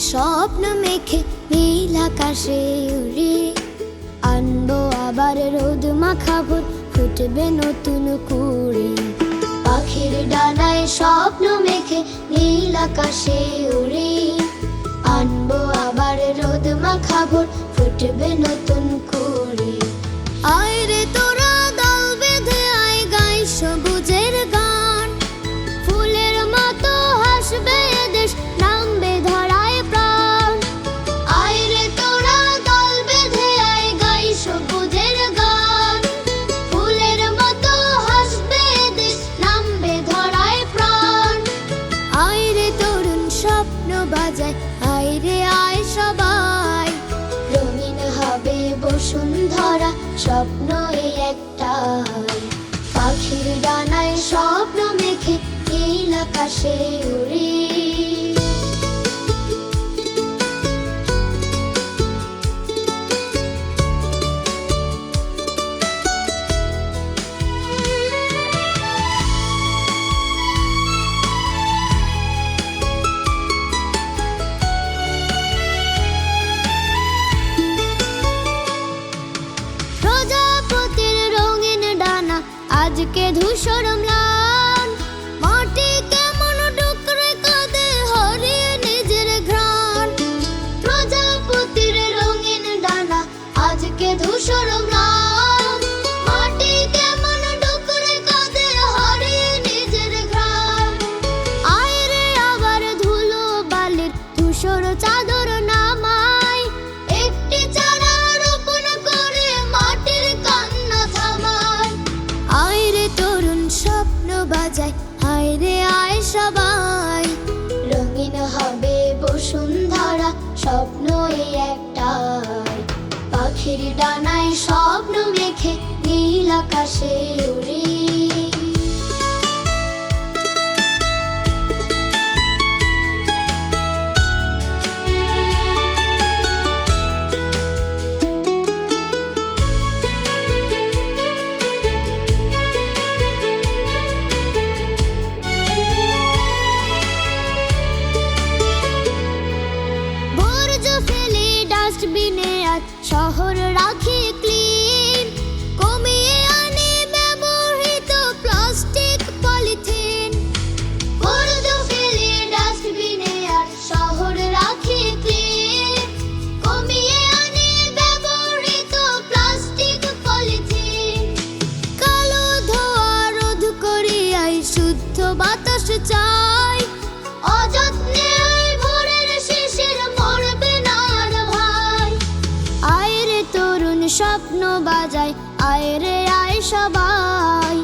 স্বপ্ন মেখে নীল আকাশে উড়ে আনবো আবার রোদ মাখা ভোর, ফুটবে নতুন কুড়ি। পাখির ডানায় স্বপ্ন মেখে নীল আকাশে উড়ে আনবো আবার রোদ মাখা ভোর, ফুটবে নতুন কুড়ি। আয় রে তোরা দল বেঁধে আয় গাই সবুজের গান, ফুলের মতো হাসবে দেশ, নামবে ধরায় প্রাণ। আয় রে তোরা দল বেঁধে আয় গাই সবুজের গান, ফুলের মতো হাসবে দেশ, নামবে ধরায় প্রাণ। আয় রে তরুণ স্বপ্ন বাজায়, আয় রে আয় সবাই, রঙিন হবে বসুন্ধরা, স্বপ্ন এই একটাই। পাখির ডানায় স্বপ্ন মেখে নীল আকাশে উড়ে। প্রজাপতির রঙিন ডানা আজকে ধূসর ম্লান, মাটি কেমন ডুকরে কাঁদে হারিয়ে নিজের ঘ্রাণ। প্রজাপতির রঙিন ডানা আজকে ধূসর ম্লান, মাটি কেমন ডুকরে কাঁদে হারিয়ে নিজের ঘ্রাণ। আয় রে আবার ধুলো বালির ধূসর চাদর নামায়, একটি চারা রোপণ করে মাটির কান্না থামায়। আয় রে তরুণ স্বপ্ন বাজায়, আয় রে আয় সবাই, রঙিন হবে বসুন্ধরা, স্বপ্ন এই একটাই। পাখির ডানায় স্বপ্ন মেখে নীল আকাশে উড়ে। ডাস্টবিনে আজ শহর রাখি ক্লিন, কমিয়ে আনি ব্যবহৃত প্লাস্টিক পলিথিন। বর্জ্য ফেলে ডাস্টবিনে আজ শহর রাখি ক্লিন, কমিয়ে আনি ব্যবহৃত প্লাস্টিক পলিথিন। কালো ধোঁয়া রোধ করি আই শুদ্ধ বাতাস চাই, অযত্নে আয় ভোরের শিশির মরবে না আর ভাই। আয় রে তরুণ স্বপ্ন বাজায়, আয় রে আয় সবাই,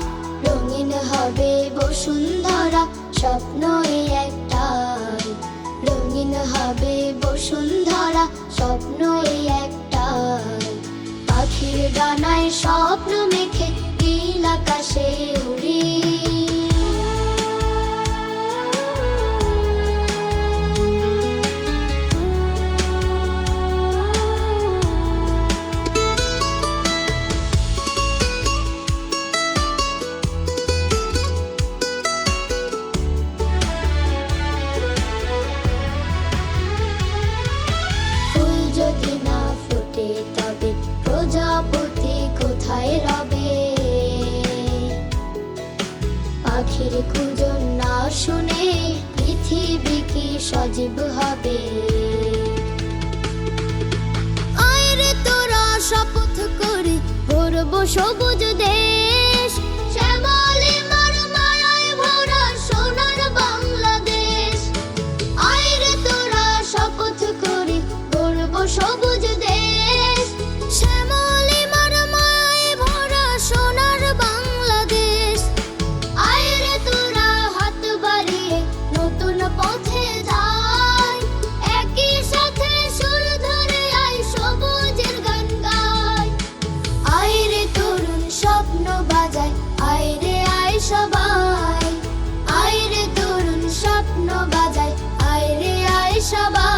রঙিন হবে বসুন্ধরা, স্বপ্ন এই একটাই। রঙিন হবে বসুন্ধরা, স্বপ্ন এই একটাই। পাখির ডানায় স্বপ্ন মেখে নীল আকাশে উড়ে। যদি না ফুটে তবে প্রজাপতি কোথায় রবে? পাখির কুজন না শুনে পৃথিবী কি সজীব হবে? আয় রে তোরা শপথ করি গড়ব সবুজ দেশ, শ্যামলে মায়ায় ভরা সোনার বাংলাদেশ। আয় রে তোরা শপথ করি গড়ব সবুজ দেশ, শ্যামলে মায়ায় ভরা সোনার বাংলাদেশ। আয় রে তোরা হাত বাড়িয়ে নতুন পথে যাই, একই সাথে সুর ধরে আয় সবুজের গান গাই। আয় রে তরুণ স্বপ্ন বাজায়, আয় রে আয় সবাই, আয় রে তরুণ স্বপ্ন বাজায়, আয় রে আয় সবাই।